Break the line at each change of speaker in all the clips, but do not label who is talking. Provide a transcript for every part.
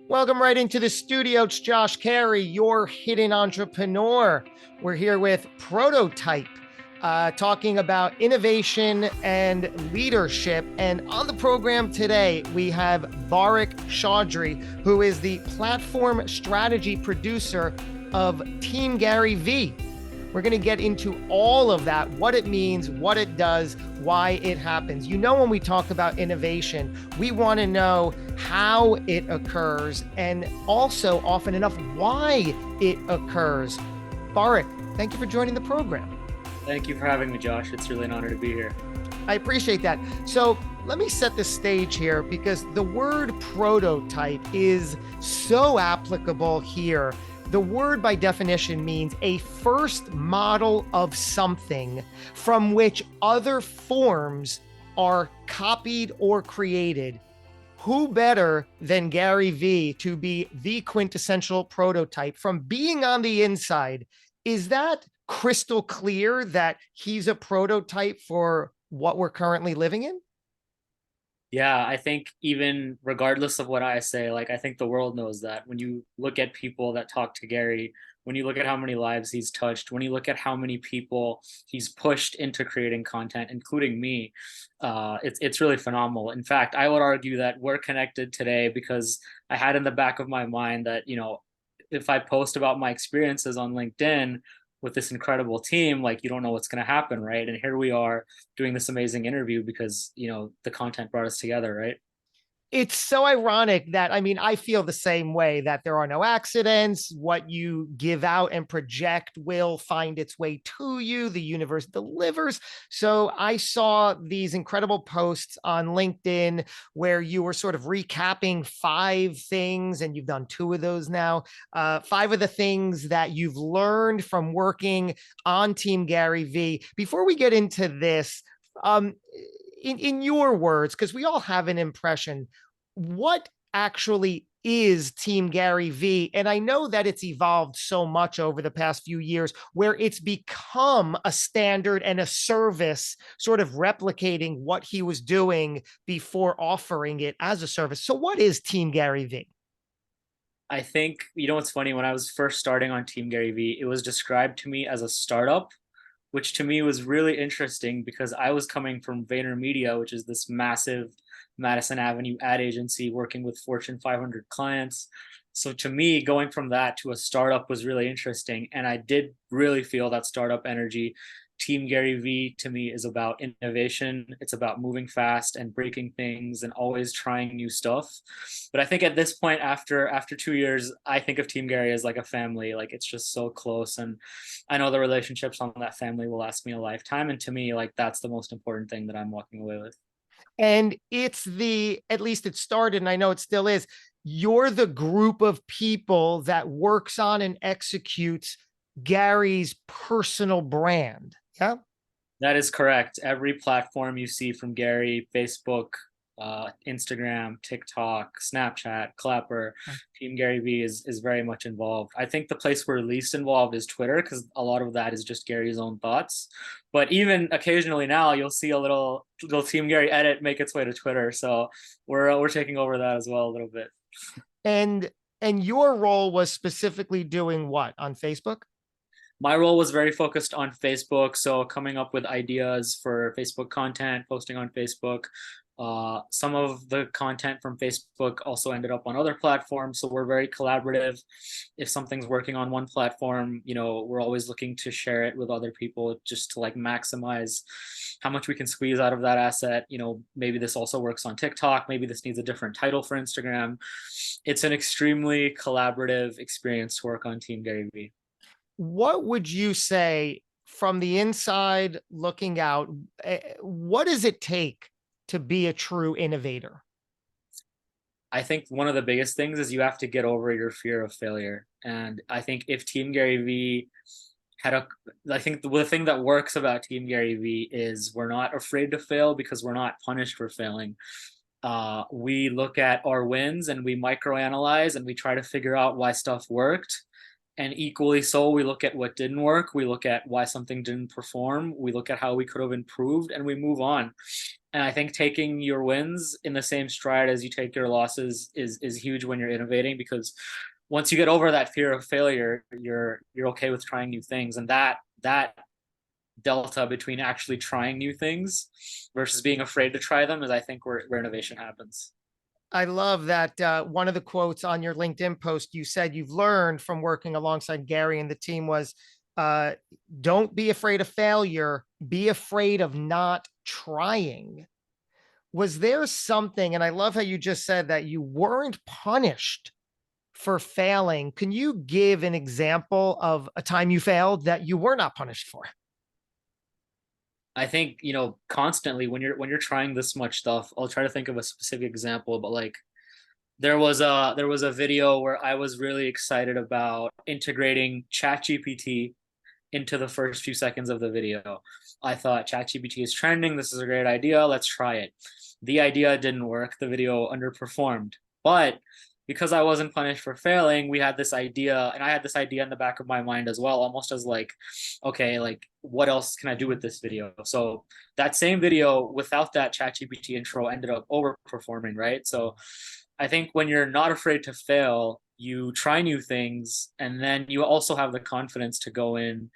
Welcome right into the studio. It's Josh Carey, your hidden entrepreneur. We're here with Prototype, talking about innovation and leadership. And on the program today, we have Barik Chaudry, who is the platform strategy producer of Team GaryVee. We're going to get into all of that, what it means, what it does, why it happens. You know, when we talk about innovation, we want to know how it occurs and also often enough why it occurs. Barik, thank you for joining the program.
Thank you for having me, Josh. It's really an honor to be here.
I appreciate that. So let me set the stage here because the word prototype is so applicable here. The word by definition means a first model of something from which other forms are copied or created. Who better than GaryVee to be the quintessential prototype from being on the inside? Is that crystal clear that he's a prototype for what we're currently living in?
Yeah, I think even regardless of what I say, like I think the world knows that. When you look at people that talk to Gary, when you look at how many lives he's touched, when you look at how many people he's pushed into creating content, including me, it's really phenomenal. In fact, I would argue that we're connected today because I had in the back of my mind that, if I post about my experiences on LinkedIn with this incredible team, like you don't know what's going to happen, right? And here we are doing this amazing interview because the content brought us together, right?
It's so ironic that, I mean, I feel the same way that there are no accidents. What you give out and project will find its way to you. The universe delivers. So I saw these incredible posts on LinkedIn where you were sort of recapping five things, and you've done two of those now. Five of the things that you've learned from working on Team GaryVee. Before we get into this, um, in your words, because we all have an impression, what actually is Team GaryVee? And I know that it's evolved so much over the past few years where it's become a standard and a service, sort of replicating what he was doing before offering it as a service. So, what is Team GaryVee?
I think, what's funny, when I was first starting on Team Gary Vee, it was described to me as a startup, which to me was really interesting because I was coming from VaynerMedia, which is this massive Madison Avenue ad agency working with Fortune 500 clients. So to me, going from that to a startup was really interesting. And I did really feel that startup energy. Team Gary Vee to me is about innovation. It's about moving fast and breaking things and always trying new stuff. But I think at this point, after 2 years, I think of Team Gary as like a family. Like it's just so close, and I know the relationships on that family will last me a lifetime. And to me, like that's the most important thing that I'm walking away with.
And it's at least it started, and I know it still is, you're the group of people that works on and executes Gary's personal brand. Yeah.
That is correct. Every platform you see from Gary, Facebook, Instagram, TikTok, Snapchat, Clapper, Team Gary Vee is very much involved. I think the place we're least involved is Twitter because a lot of that is just Gary's own thoughts. But even occasionally now, you'll see a little Team Gary edit make its way to Twitter. So we're taking over that as well a little bit.
And your role was specifically doing what on Facebook?
My role was very focused on Facebook, so coming up with ideas for Facebook content, posting on Facebook. Some of the content from Facebook also ended up on other platforms, so we're very collaborative. If something's working on one platform, we're always looking to share it with other people just to like maximize how much we can squeeze out of that asset. Maybe this also works on TikTok, maybe this needs a different title for Instagram. It's an extremely collaborative experience to work on Team Gary Vee.
What would you say from the inside looking out? What does it take to be a true innovator?
I think one of the biggest things is you have to get over your fear of failure. And I think if Team Gary Vee I think the thing that works about Team Gary Vee is we're not afraid to fail because we're not punished for failing. We look at our wins and we microanalyze and we try to figure out why stuff worked. And equally so, we look at what didn't work. We look at why something didn't perform. We look at how we could have improved and we move on. And I think taking your wins in the same stride as you take your losses is huge when you're innovating, because once you get over that fear of failure, you're okay with trying new things. And that delta between actually trying new things versus being afraid to try them is, I think, where innovation happens.
I love that one of the quotes on your LinkedIn post you said you've learned from working alongside Gary and the team was, uh, don't be afraid of failure, be afraid of not trying. Was there something, and I love how you just said that you weren't punished for failing. Can you give an example of a time you failed that you were not punished for?
I think, constantly when you're trying this much stuff, I'll try to think of a specific example, but like there was a video where I was really excited about integrating ChatGPT into the first few seconds of the video. I thought ChatGPT is trending. This is a great idea. Let's try it. The idea didn't work. The video underperformed. But because I wasn't punished for failing, we had this idea, and I had this idea in the back of my mind as well, almost as like, okay, like what else can I do with this video? So that same video without that ChatGPT intro ended up overperforming, right? So I think when you're not afraid to fail, you try new things, and then you also have the confidence to go in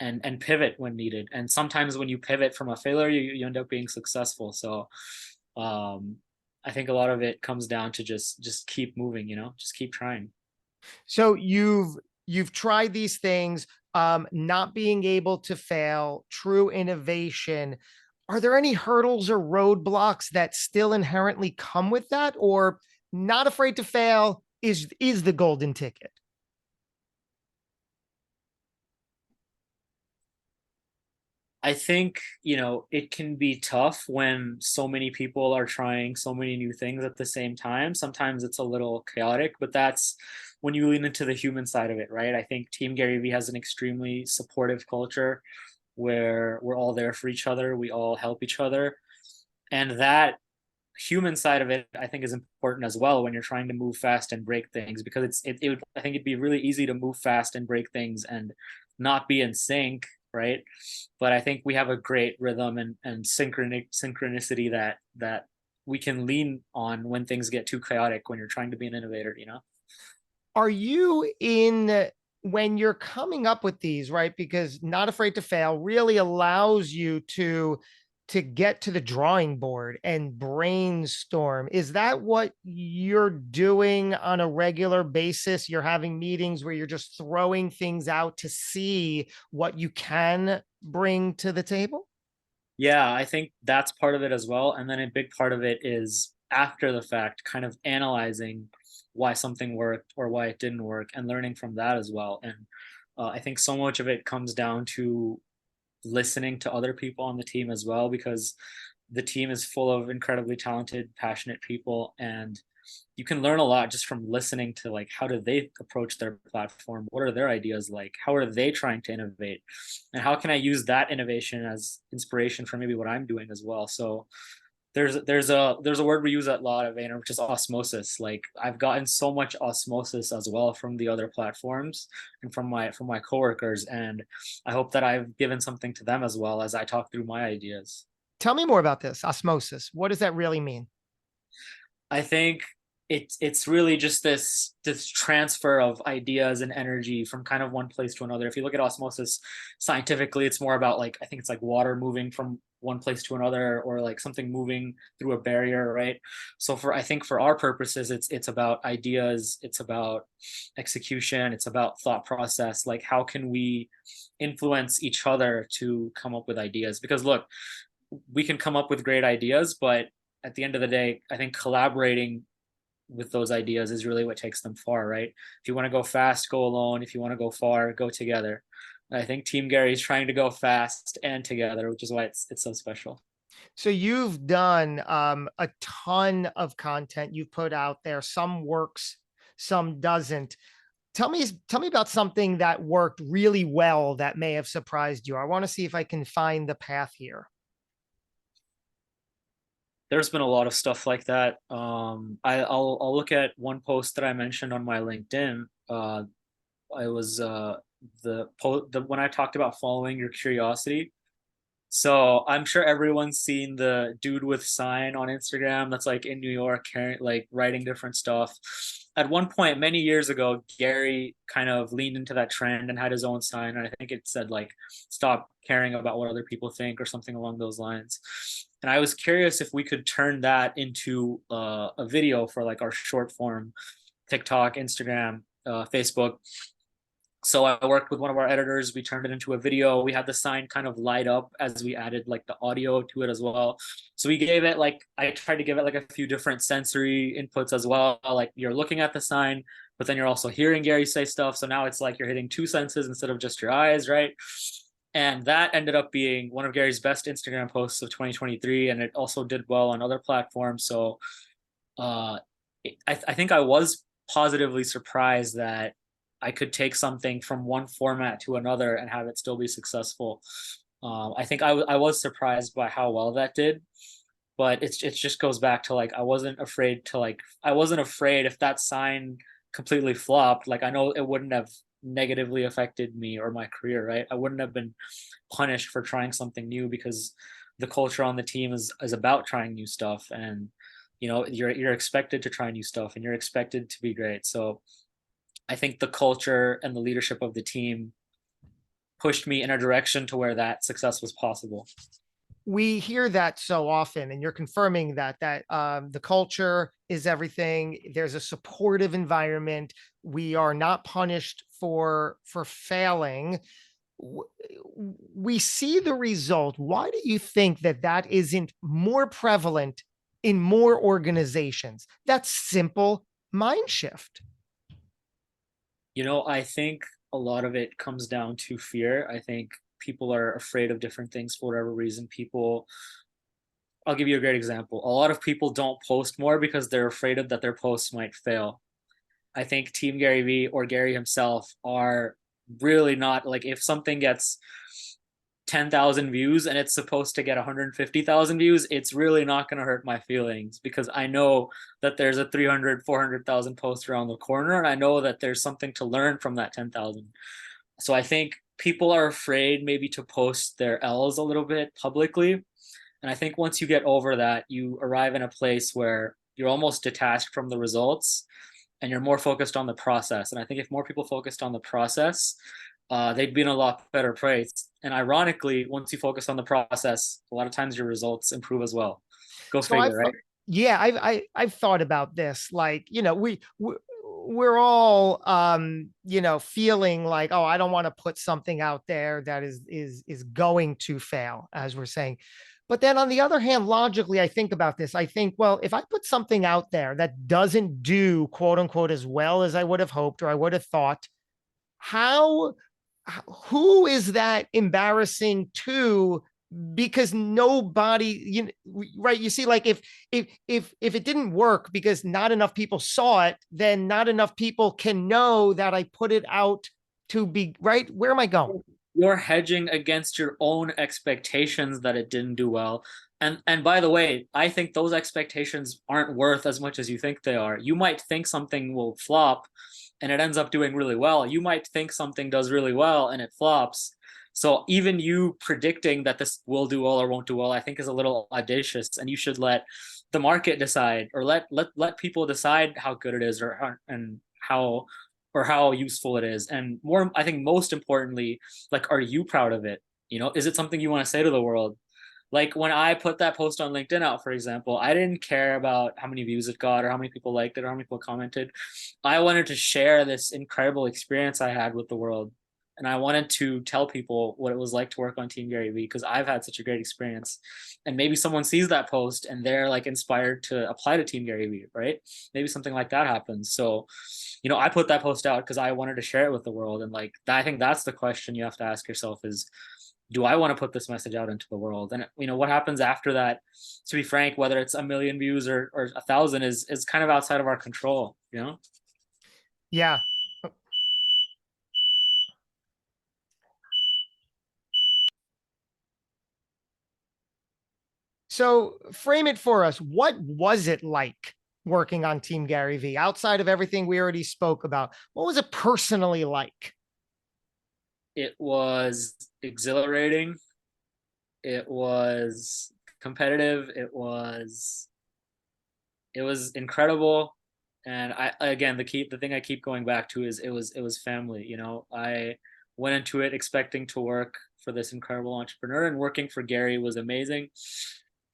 and pivot when needed. And sometimes when you pivot from a failure, you end up being successful. So um, I think a lot of it comes down to just keep moving, just keep trying.
So you've tried these things, not being able to fail, true innovation. Are there any hurdles or roadblocks that still inherently come with that, or not afraid to fail is the golden ticket?
I think, it can be tough when so many people are trying so many new things at the same time. Sometimes it's a little chaotic, but that's when you lean into the human side of it, right? I think Team Gary Vee has an extremely supportive culture where we're all there for each other, we all help each other. And that human side of it, I think, is important as well when you're trying to move fast and break things, because it would, I think it'd be really easy to move fast and break things and not be in sync, right? But I think we have a great rhythm and synchronicity that we can lean on when things get too chaotic when you're trying to be an innovator.
Are you in when you're coming up with these, right? Because not afraid to fail really allows you to get to the drawing board and brainstorm. Is that what you're doing on a regular basis? You're having meetings where you're just throwing things out to see what you can bring to the table?
Yeah, I think that's part of it as well. And then a big part of it is after the fact, kind of analyzing why something worked or why it didn't work and learning from that as well. And I think so much of it comes down to listening to other people on the team as well, because the team is full of incredibly talented, passionate people, and you can learn a lot just from listening to like how do they approach their platform, what are their ideas like, how are they trying to innovate, and how can I use that innovation as inspiration for maybe what I'm doing as well. So there's a word we use a lot at Vayner, which is osmosis. Like I've gotten so much osmosis as well from the other platforms and from my coworkers, and I hope that I've given something to them as well as I talk through my ideas.
Tell me more about this osmosis. What does that really mean?
I think it's really just this transfer of ideas and energy from kind of one place to another. If you look at osmosis scientifically, it's more about like I think it's like water moving from one place to another, or like something moving through a barrier, right? So for I think for our purposes, it's about ideas, it's about execution, it's about thought process. Like how can we influence each other to come up with ideas? Because look, we can come up with great ideas, but at the end of the day, I think collaborating with those ideas is really what takes them far, right? If you want to go fast, go alone. If you want to go far, go together. And I think Team Gary is trying to go fast and together, which is why it's so special.
So you've done a ton of content you've put out there. Some works, some doesn't. Tell me about something that worked really well that may have surprised you. I want to see if I can find the path here.
There's been a lot of stuff like that. I'll look at one post that I mentioned on my LinkedIn. I was the when I talked about following your curiosity. So I'm sure everyone's seen the dude with sign on Instagram that's like in New York, like writing different stuff. At one point, many years ago, Gary kind of leaned into that trend and had his own sign. And I think it said like, stop caring about what other people think or something along those lines. And I was curious if we could turn that into a video for like our short form TikTok, Instagram, Facebook. So I worked with one of our editors. We turned it into a video. We had the sign kind of light up as we added like the audio to it as well. So we gave it like, I tried to give it like a few different sensory inputs as well. Like you're looking at the sign, but then you're also hearing Gary say stuff. So now it's like you're hitting two senses instead of just your eyes, right? And that ended up being one of Gary's best Instagram posts of 2023. And it also did well on other platforms. So uh, I think I was positively surprised that I could take something from one format to another and have it still be successful. I think I was surprised by how well that did, but it just goes back to like I wasn't afraid if that sign completely flopped. Like I know it wouldn't have negatively affected me or my career, right? I wouldn't have been punished for trying something new because the culture on the team is about trying new stuff, and you're expected to try new stuff and you're expected to be great. So I think the culture and the leadership of the team pushed me in a direction to where that success was possible.
We hear that so often, and you're confirming that the culture is everything. There's a supportive environment. We are not punished for failing. We see the result. Why do you think that isn't more prevalent in more organizations? That's simple mind shift.
I think a lot of it comes down to fear. I think people are afraid of different things for whatever reason. I'll give you a great example. A lot of people don't post more because they're afraid of that their posts might fail. I think Team GaryVee or Gary himself are really not like, if something gets 10,000 views and it's supposed to get 150,000 views, it's really not going to hurt my feelings because I know that there's a 300, 400,000 post around the corner. And I know that there's something to learn from that 10,000. So I think people are afraid maybe to post their L's a little bit publicly. And I think once you get over that, you arrive in a place where you're almost detached from the results and you're more focused on the process. And I think if more people focused on the process, they'd be in a lot better place. And ironically, once you focus on the process, a lot of times your results improve as well. Go
So I've
figure, right?
yeah, I've thought about this. Like, we're all feeling like, oh, I don't want to put something out there that is going to fail, as we're saying. But then on the other hand, logically, I think about this. I think, well, if I put something out there that doesn't do quote unquote as well as I would have hoped or I would have thought, how who is that embarrassing to? Because nobody, right, you see, like if it didn't work because not enough people saw it, then not enough people can know that I put it out to be right. Where am I going?
You're hedging against your own expectations that it didn't do well. And by the way, I think those expectations aren't worth as much as you think they are. You might think something will flop and it ends up doing really well. You might think something does really well and it flops. So even you predicting that this will do well or won't do well, I think is a little audacious, and you should let the market decide, or let people decide how good it is, or how useful it is. And more, I think most importantly, like, are you proud of it? Is it something you want to say to the world? Like when I put that post on LinkedIn out, for example, I didn't care about how many views it got or how many people liked it or how many people commented. I wanted to share this incredible experience I had with the world. And I wanted to tell people what it was like to work on Team GaryVee because I've had such a great experience. And maybe someone sees that post and they're like inspired to apply to Team GaryVee, right? Maybe something like that happens. So, I put that post out because I wanted to share it with the world. And like, I think that's the question you have to ask yourself is, do I want to put this message out into the world? And what happens after that, to be frank, whether it's a million views or 1,000 is kind of outside of our control.
Yeah. So frame it for us. What was it like working on Team Gary V outside of everything we already spoke about? What was it personally like?
It was exhilarating. It was competitive. It was incredible. And I, again, the thing I keep going back to is it was family. You know, I went into it expecting to work for this incredible entrepreneur, and working for Gary was amazing.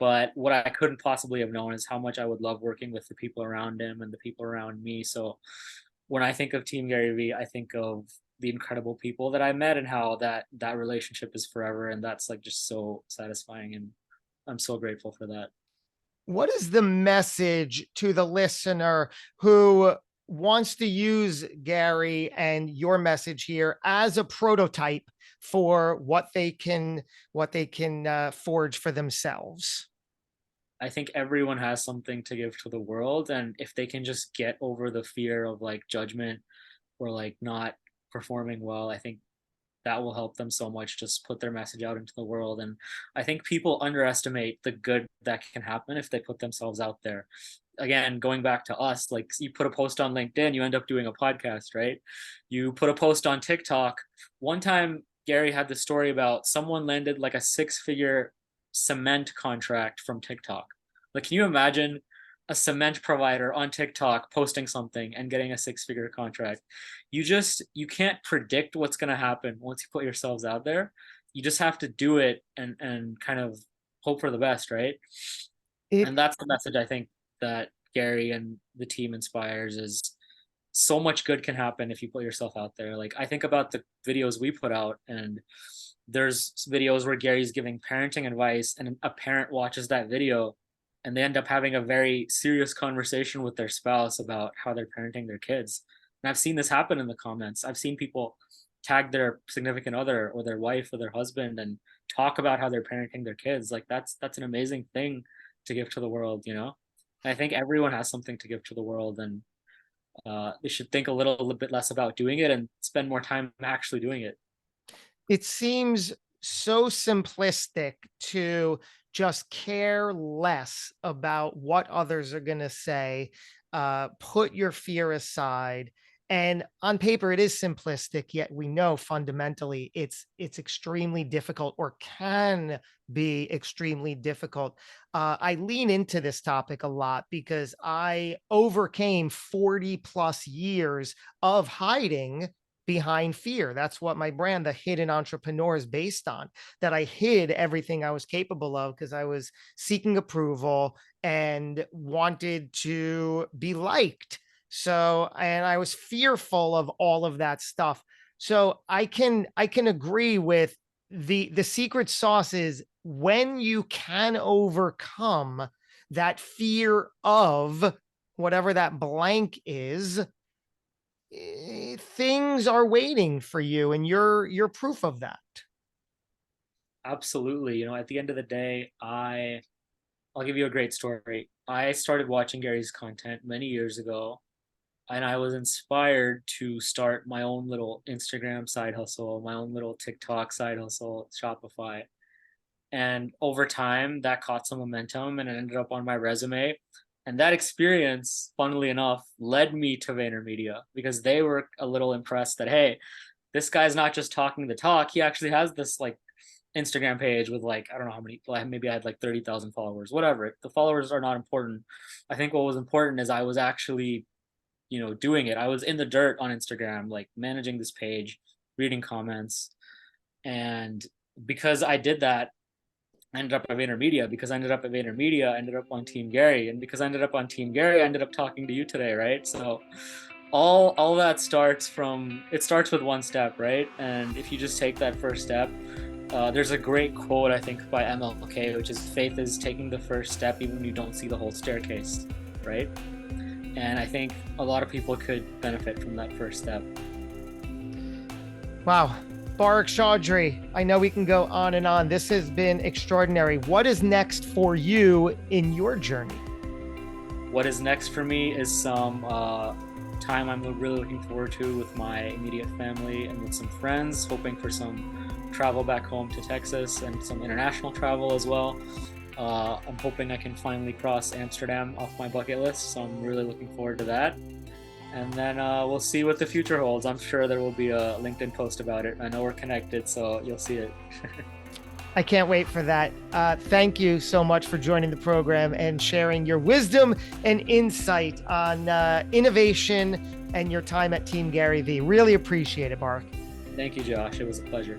But what I couldn't possibly have known is how much I would love working with the people around him and the people around me. So when I think of Team GaryVee, I think of the incredible people that I met and how that relationship is forever, and that's like just so satisfying, and I'm so grateful for that.
What is the message to the listener who wants to use Gary and your message here as a prototype for what they can forge for themselves?
I think everyone has something to give to the world, and if they can just get over the fear of like judgment or like not performing well, I think that will help them so much. Just put their message out into the world. And I think people underestimate the good that can happen if they put themselves out there. Again, going back to us, like you put a post on LinkedIn, you end up doing a podcast, right? You put a post on TikTok. One time Gary had the story about someone landed like a 6-figure cement contract from TikTok. Like, can you imagine a cement provider on TikTok posting something and getting a 6-figure contract? You can't predict what's going to happen once you put yourselves out there. You just have to do it and kind of hope for the best, right?
It
And that's the message I think that Gary and the team inspires, is so much good can happen if you put yourself out there. Like, I think about the videos we put out, and there's videos where Gary's giving parenting advice and a parent watches that video and they end up having a very serious conversation with their spouse about how they're parenting their kids. And I've seen this happen in the comments. I've seen people tag their significant other or their wife or their husband and talk about how they're parenting their kids. Like, that's an amazing thing to give to the world, you know? And I think everyone has something to give to the world, and they should think a little bit less about doing it and spend more time actually doing it.
it seems so simplistic to just care less about what others are going to say, put your fear aside. And on paper, it is simplistic, yet we know fundamentally it's extremely difficult, or can be extremely difficult. I lean into this topic a lot because I overcame 40 plus years of hiding behind fear. That's what my brand, The Hidden Entrepreneur, is based on. That I hid everything I was capable of because I was seeking approval and wanted to be liked. So, and I was fearful of all of that stuff. So I can agree with the secret sauce is when you can overcome that fear of whatever that blank is, things are waiting for you, and you're proof of that.
Absolutely. You know, at the end of the day, I'll give you a great story. I started watching Gary's content many years ago, and I was inspired to start my own little Instagram side hustle, my own little TikTok side hustle, Shopify. And over time, that caught some momentum and it ended up on my resume. And that experience, funnily enough, led me to VaynerMedia because they were a little impressed that, hey, this guy's not just talking the talk. He actually has this like Instagram page with like, I don't know how many, maybe I had like 30,000 followers, whatever. The followers are not important. I think what was important is I was actually, doing it. I was in the dirt on Instagram, like managing this page, reading comments. And because I did that, I ended up at VaynerMedia. Because I ended up at VaynerMedia, I ended up on Team Gary. And because I ended up on Team Gary, I ended up talking to you today, right? So all that starts with one step, right? And if you just take that first step, there's a great quote, I think, by MLK, which is faith is taking the first step even when you don't see the whole staircase, right? And I think a lot of people could benefit from that first step.
Wow. Barik, Chaudry, I know we can go on and on. This has been extraordinary. What is next for you in your journey?
What is next for me is some time I'm really looking forward to with my immediate family and with some friends, hoping for some travel back home to Texas and some international travel as well. I'm hoping I can finally cross Amsterdam off my bucket list, so I'm really looking forward to that. And then we'll see what the future holds. I'm sure there will be a LinkedIn post about it. I know we're connected, so you'll see it.
I can't wait for that. Thank you so much for joining the program and sharing your wisdom and insight on innovation and your time at Team GaryVee. Really appreciate it, Barik.
Thank you, Josh. It was a pleasure.